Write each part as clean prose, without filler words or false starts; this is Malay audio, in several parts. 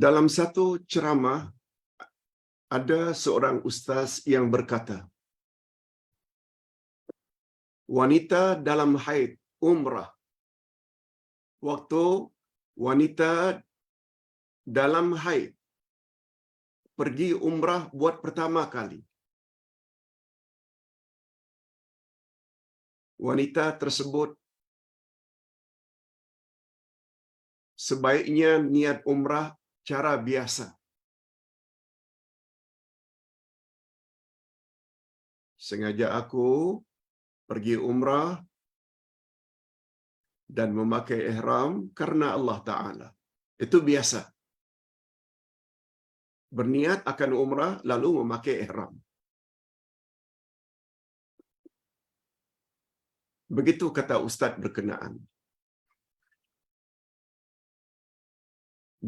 Dalam satu ceramah, ada seorang ustaz yang berkata, wanita dalam haid umrah. Waktu wanita dalam haid pergi umrah buat pertama kali, wanita tersebut sebaiknya niat umrah cara biasa. Sengaja aku pergi umrah dan memakai ihram karena Allah Ta'ala. Itu biasa. Berniat akan umrah lalu memakai ihram. Begitu kata ustaz berkenaan.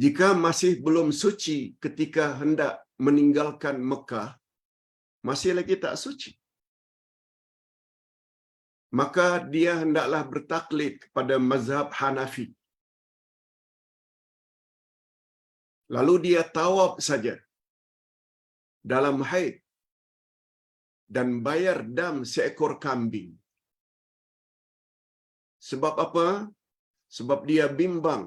Jika masih belum suci ketika hendak meninggalkan Mekah, masih lagi tak suci, maka dia hendaklah bertaklid kepada mazhab Hanafi. Lalu dia tawaf saja dalam haid dan bayar dam seekor kambing. Sebab apa? Sebab dia bimbang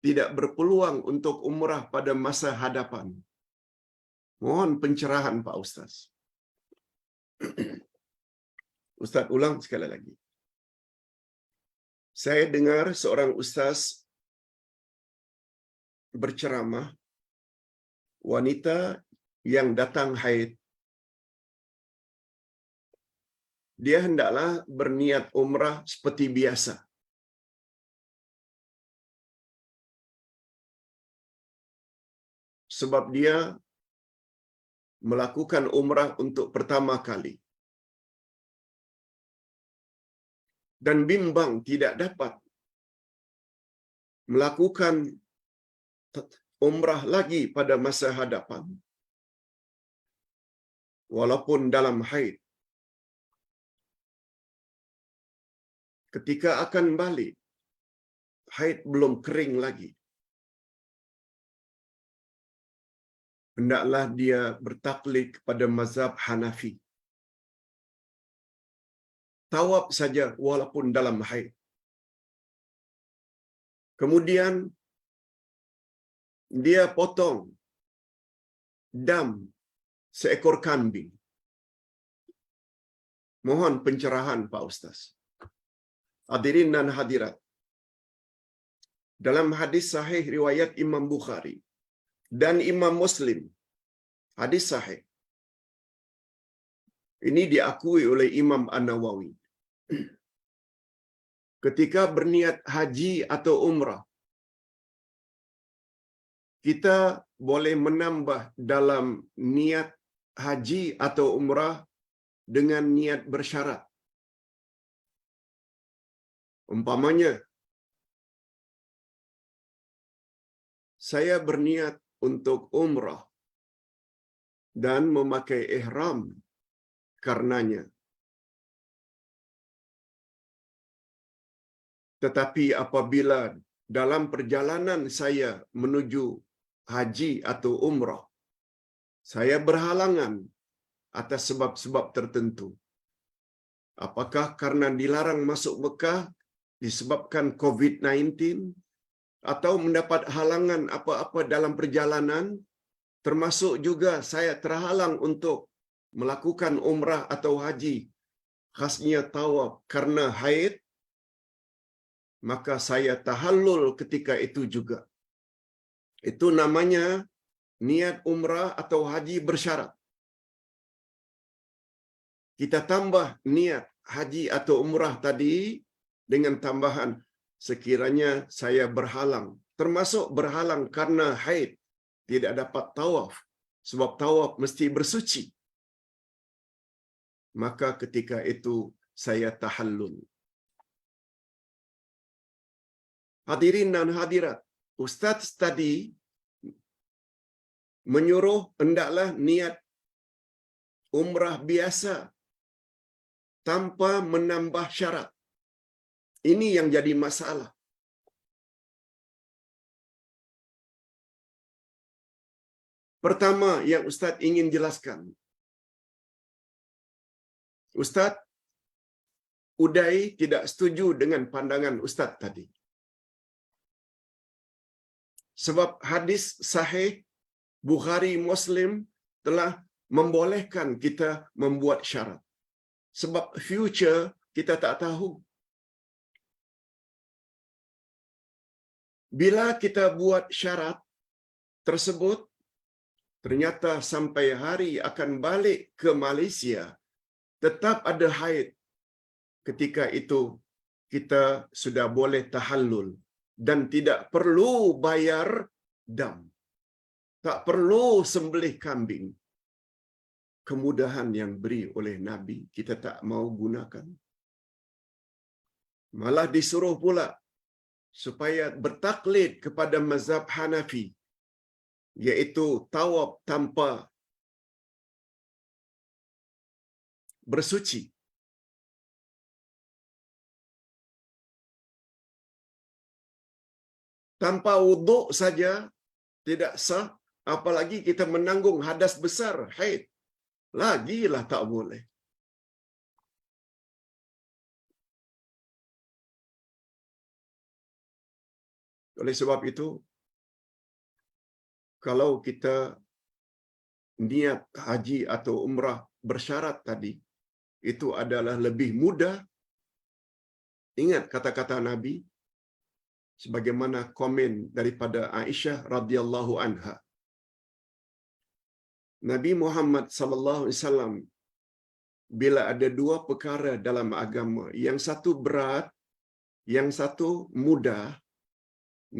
tidak berpeluang untuk umrah pada masa hadapan. Mohon pencerahan Pak Ustaz. Ustaz ulang sekali lagi. Saya dengar seorang ustaz berceramah, wanita yang datang haid, dia hendaklah berniat umrah seperti biasa. Sebab dia melakukan umrah untuk pertama kali. Dan bimbang tidak dapat melakukan umrah lagi pada masa hadapan. Walaupun dalam haid. Ketika akan balik, haid belum kering lagi. Hendaklah dia bertaklid kepada mazhab Hanafi. Tawaf saja walaupun dalam haid. Kemudian dia potong dam seekor kambing. Mohon pencerahan Pak Ustaz. Hadirin dan hadirat. Dalam hadis sahih riwayat Imam Bukhari dan Imam Muslim, hadis sahih, ini diakui oleh Imam An-Nawawi. Ketika berniat haji atau umrah, kita boleh menambah dalam niat haji atau umrah dengan niat bersyarat. Umpamanya, saya berniat untuk umrah dan memakai ihram karenanya. Tetapi apabila dalam perjalanan saya menuju haji atau umrah, saya berhalangan atas sebab-sebab tertentu. Apakah karena dilarang masuk Mekah disebabkan COVID-19 atau mendapat halangan apa-apa dalam perjalanan, termasuk juga saya terhalang untuk melakukan umrah atau haji, khasnya tawaf karena haid, maka saya tahallul ketika itu juga. Itu namanya niat umrah atau haji bersyarat. Kita tambah niat haji atau umrah tadi dengan tambahan sekiranya saya berhalang, termasuk berhalang karena haid, tidak dapat tawaf, sebab tawaf mesti bersuci. Maka ketika itu saya tahallul. Hadirin dan hadirat, Ustaz tadi menyuruh hendaklah niat umrah biasa tanpa menambah syarat. Ini yang jadi masalah. Pertama yang Ustaz ingin jelaskan. Ustaz Uday tidak setuju dengan pandangan Ustaz tadi. Sebab hadis sahih Bukhari Muslim telah membolehkan kita membuat syarat. Sebab future kita tak tahu. Bila kita buat syarat tersebut, ternyata sampai hari akan balik ke Malaysia, tetap ada haid. Ketika itu, kita sudah boleh tahallul dan tidak perlu bayar dam. Tak perlu sembelih kambing. Kemudahan yang beri oleh Nabi, kita tak mau gunakan. Malah disuruh pula supaya bertaklid kepada mazhab Hanafi, iaitu tawaf tanpa bersuci. Tanpa wuduk saja tidak sah, apalagi kita menanggung hadas besar, haid. Lagilah tak boleh. Oleh sebab itu, kalau kita niat haji atau umrah bersyarat tadi, itu adalah lebih mudah. Ingat kata-kata Nabi, sebagaimana komen daripada Aisyah radhiyallahu anha. Nabi Muhammad sallallahu alaihi wasallam bila ada dua perkara dalam agama, yang satu berat, yang satu mudah,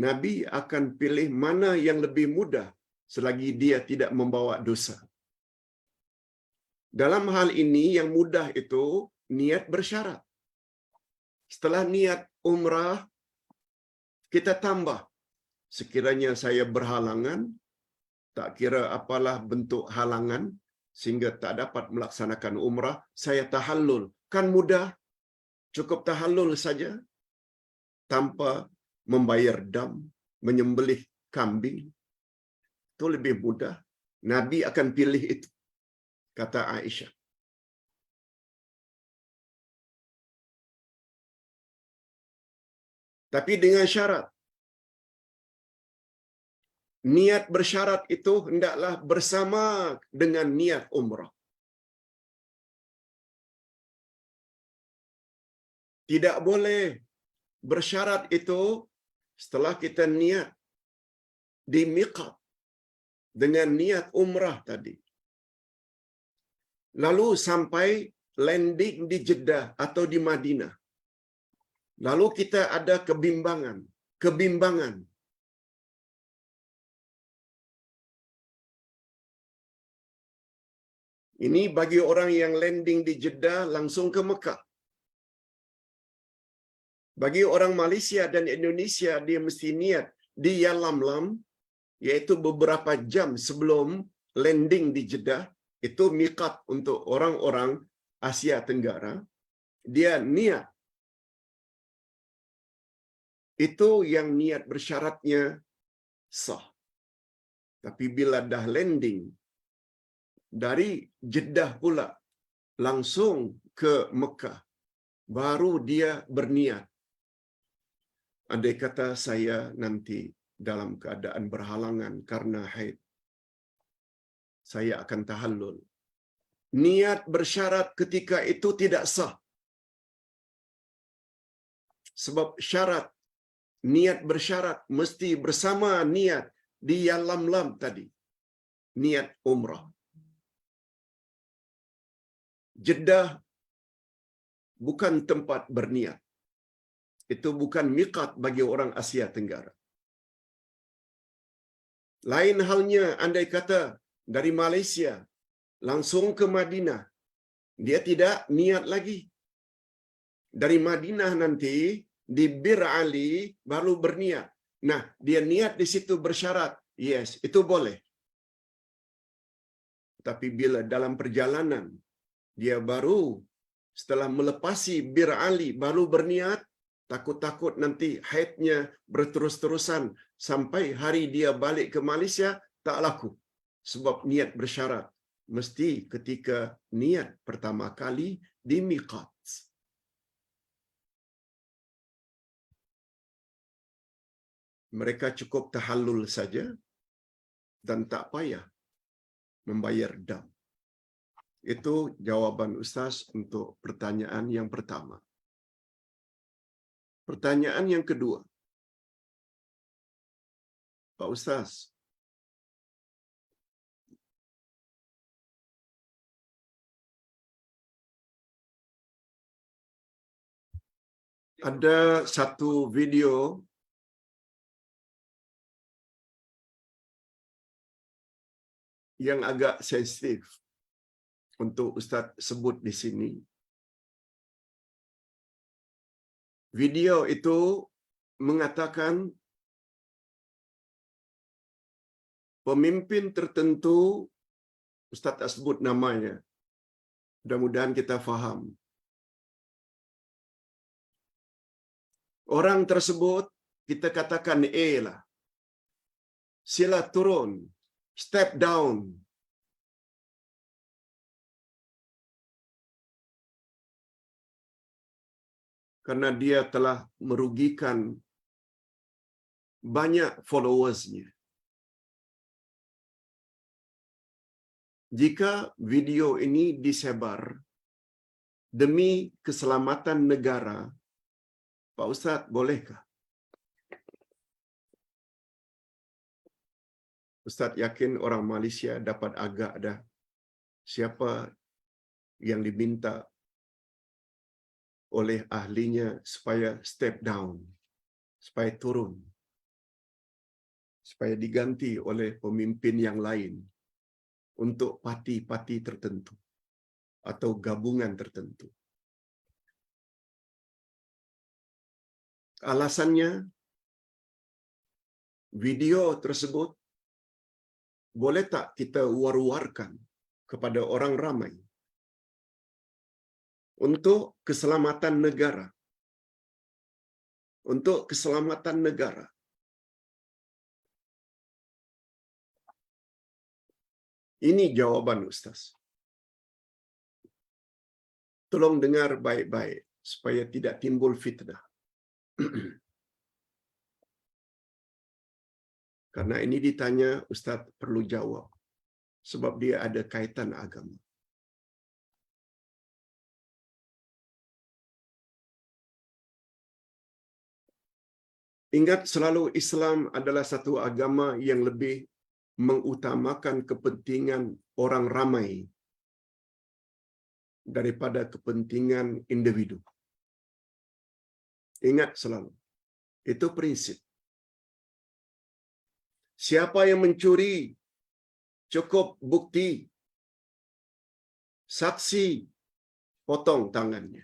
Nabi akan pilih mana yang lebih mudah selagi dia tidak membawa dosa. Dalam hal ini yang mudah itu niat bersyarat. Setelah niat umrah, kita tambah. Sekiranya saya berhalangan, tak kira apalah bentuk halangan, sehingga tak dapat melaksanakan umrah, saya tahallul. Kan mudah, cukup tahallul saja, tanpa membayar dam, menyembelih kambing. Itu lebih mudah. Nabi akan pilih itu, kata Aisyah. Tapi dengan syarat, niat bersyarat itu hendaklah bersama dengan niat umrah. Tidak boleh bersyarat itu setelah kita niat di miqat dengan niat umrah tadi. Lalu sampai landing di Jeddah atau di Madinah. Lalu kita ada kebimbangan. Ini bagi orang yang landing di Jeddah langsung ke Mekah. Bagi orang Malaysia dan Indonesia, dia mesti niat di Yalamlam, iaitu beberapa jam sebelum landing di Jeddah. Itu miqat untuk orang-orang Asia Tenggara. Dia niat. Itu yang niat bersyaratnya sah. Tapi bila dah landing, dari Jeddah pula langsung ke Mekah, baru dia berniat. Andai kata saya nanti dalam keadaan berhalangan karena haid, saya akan tahallul. Niat bersyarat ketika itu tidak sah. Sebab syarat, niat bersyarat mesti bersama niat di Yalamlam tadi. Niat umrah. Jeddah bukan tempat berniat. Itu bukan miqat bagi orang Asia Tenggara. Lain halnya andai kata dari Malaysia langsung ke Madinah, dia tidak niat lagi. Dari Madinah nanti di Bir Ali baru berniat. Nah, dia niat di situ bersyarat. Yes, itu boleh. Tapi bila dalam perjalanan dia baru setelah melepasi Bir Ali baru berniat, takut-takut nanti haidnya berterus-terusan sampai hari dia balik ke Malaysia, tak laku. sebab niat bersyarat mesti ketika niat pertama kali di miqat. Mereka cukup tahallul saja dan tak payah membayar dam. Itu jawaban Ustaz untuk pertanyaan yang pertama. Pertanyaan yang kedua. Pak Ustaz, ada satu video yang agak sensitif untuk Ustaz sebut di sini. Video itu mengatakan pemimpin tertentu, Ustaz tak sebut namanya, mudah-mudahan kita faham. Orang tersebut kita katakan A lah. Sila turun, step down. Karena dia telah merugikan banyak followersnya. Jika video ini disebar demi keselamatan negara, Pak Ustaz, bolehkah? Ustaz yakin orang Malaysia dapat agak dah siapa yang diminta oleh ahlinya supaya step down, supaya turun, supaya diganti oleh pemimpin yang lain untuk parti-parti tertentu atau gabungan tertentu. Alasannya, video tersebut boleh tak kita war-warkan kepada orang ramai untuk keselamatan negara. Untuk keselamatan negara. Ini jawaban Ustaz. Tolong dengar baik-baik supaya tidak timbul fitnah. Karena ini ditanya, Ustaz perlu jawab. Sebab dia ada kaitan agama. Ingat selalu Islam adalah satu agama yang lebih mengutamakan kepentingan orang ramai daripada kepentingan individu. Ingat selalu. Itu prinsip. Siapa yang mencuri, cukup bukti, saksi, potong tangannya.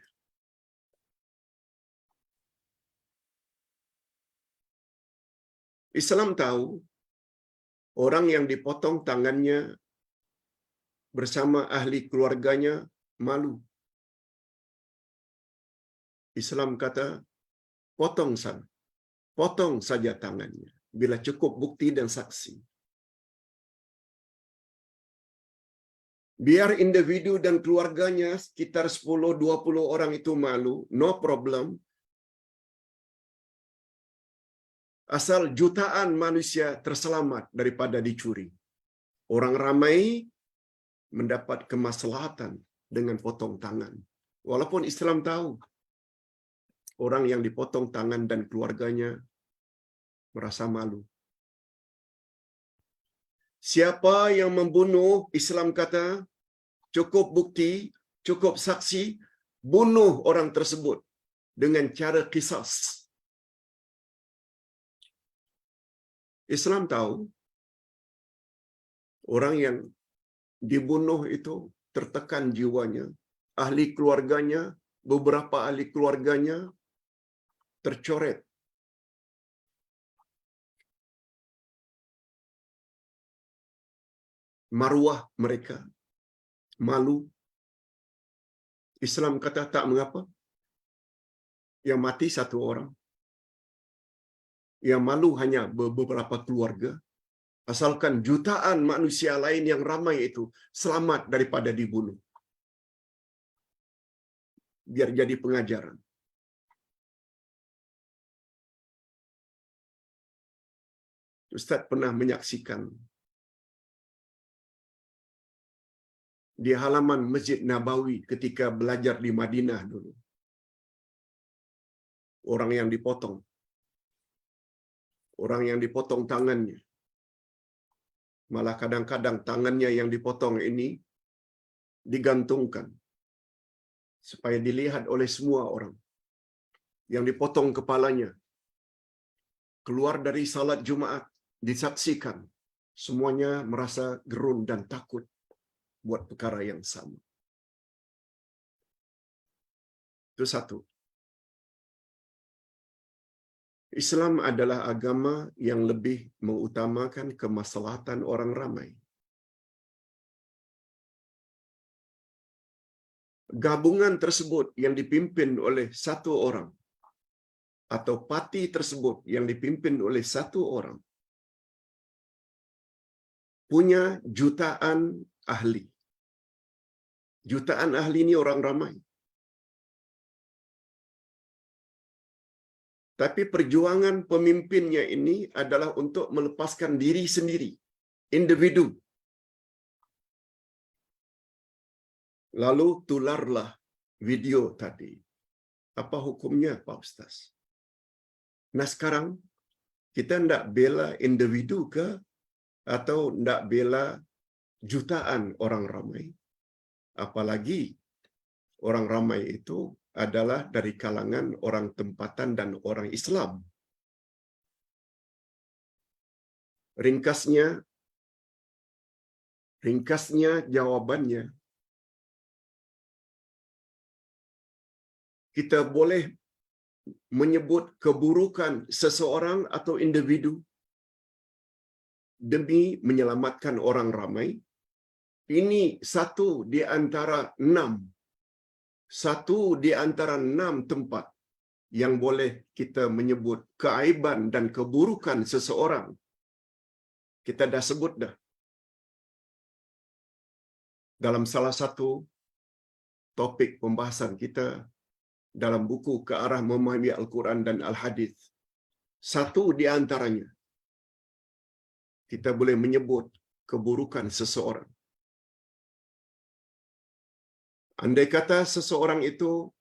Islam tahu orang yang dipotong tangannya bersama ahli keluarganya malu. Islam kata, potong saja tangannya bila cukup bukti dan saksi. Biar individu dan keluarganya sekitar 10-20 orang itu malu, no problem. Asal jutaan manusia terselamat daripada dicuri. Orang ramai mendapat kemaslahatan dengan potong tangan. Walaupun Islam tahu orang yang dipotong tangan dan keluarganya merasa malu. Siapa yang membunuh, Islam kata, cukup bukti, cukup saksi, bunuh orang tersebut dengan cara qisas. Islam tahu orang yang dibunuh itu tertekan jiwanya, ahli keluarganya, beberapa ahli keluarganya tercoret. Maruah mereka malu. Islam kata tak mengapa. Yang mati satu orang. Yang malu hanya beberapa keluarga. Asalkan jutaan manusia lain yang ramai itu selamat daripada dibunuh. Biar jadi pengajaran. Ustaz pernah menyaksikan di halaman Masjid Nabawi ketika belajar di Madinah dulu. Orang yang dipotong. Orang yang dipotong tangannya. Malah kadang-kadang tangannya yang dipotong ini digantungkan supaya dilihat oleh semua orang. Yang dipotong kepalanya keluar dari salat Jumaat disaksikan. Semuanya merasa gerun dan takut buat perkara yang sama. Itu satu. Islam adalah agama yang lebih mengutamakan kemaslahatan orang ramai. Gabungan tersebut yang dipimpin oleh satu orang atau parti tersebut yang dipimpin oleh satu orang punya jutaan ahli. Jutaan ahli ini orang ramai. Tapi perjuangan pemimpinnya ini adalah untuk melepaskan diri sendiri, individu. Lalu tularlah video tadi. Apa hukumnya, Pak Ustaz? Nah sekarang, kita tidak bela individu ke atau tidak bela jutaan orang ramai. Apalagi orang ramai itu adalah dari kalangan orang tempatan dan orang Islam. Ringkasnya jawabannya, kita boleh menyebut keburukan seseorang atau individu demi menyelamatkan orang ramai. Ini satu di antara 6 tempat yang boleh kita menyebut keaiban dan keburukan seseorang. Kita dah sebut dah. Dalam salah satu topik pembahasan kita dalam buku Ke Arah Memahami Al-Quran dan Al-Hadis. Satu di antaranya, kita boleh menyebut keburukan seseorang. Andai kata seseorang itu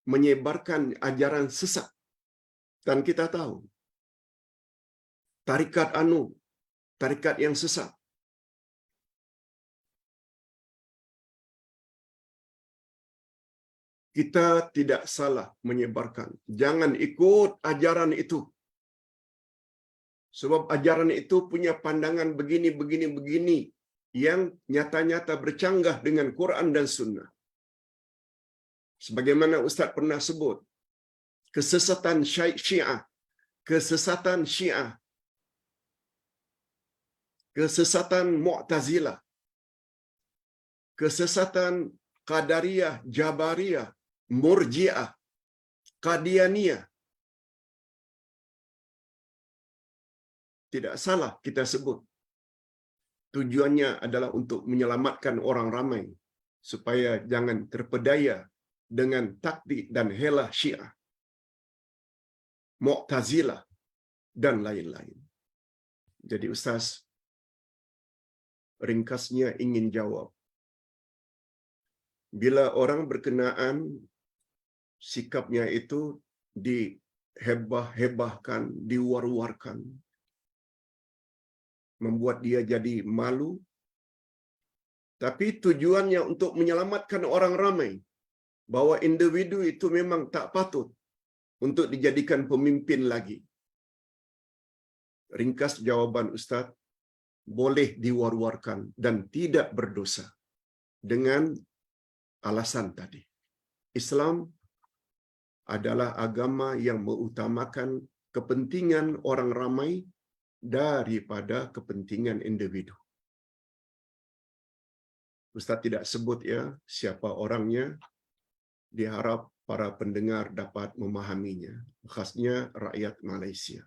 menyebarkan ajaran sesat, dan kita tahu, tarikat yang sesat, kita tidak salah menyebarkan. Jangan ikut ajaran itu. Sebab ajaran itu punya pandangan begini yang nyata-nyata bercanggah dengan Quran dan Sunnah. Sebagaimana Ustaz pernah sebut, kesesatan Syiah, kesesatan Mu'tazilah, kesesatan Qadariyah, Jabariyah, Murji'ah, Qadianiyah. Tidak salah kita sebut. Tujuannya adalah untuk menyelamatkan orang ramai supaya jangan terpedaya dengan taktik dan helah Syiah, Mu'tazilah dan lain-lain. Jadi Ustaz ringkasnya ingin jawab, bila orang berkenaan sikapnya itu dihebah-hebahkan, diwar-warkan, membuat dia jadi malu, tapi tujuannya untuk menyelamatkan orang ramai, bahwa individu itu memang tak patut untuk dijadikan pemimpin lagi. Ringkas jawaban Ustaz, boleh diwar-warkan dan tidak berdosa dengan alasan tadi. Islam adalah agama yang mengutamakan kepentingan orang ramai daripada kepentingan individu. Ustaz tidak sebut ya siapa orangnya, diharap para pendengar dapat memahaminya, khasnya rakyat Malaysia.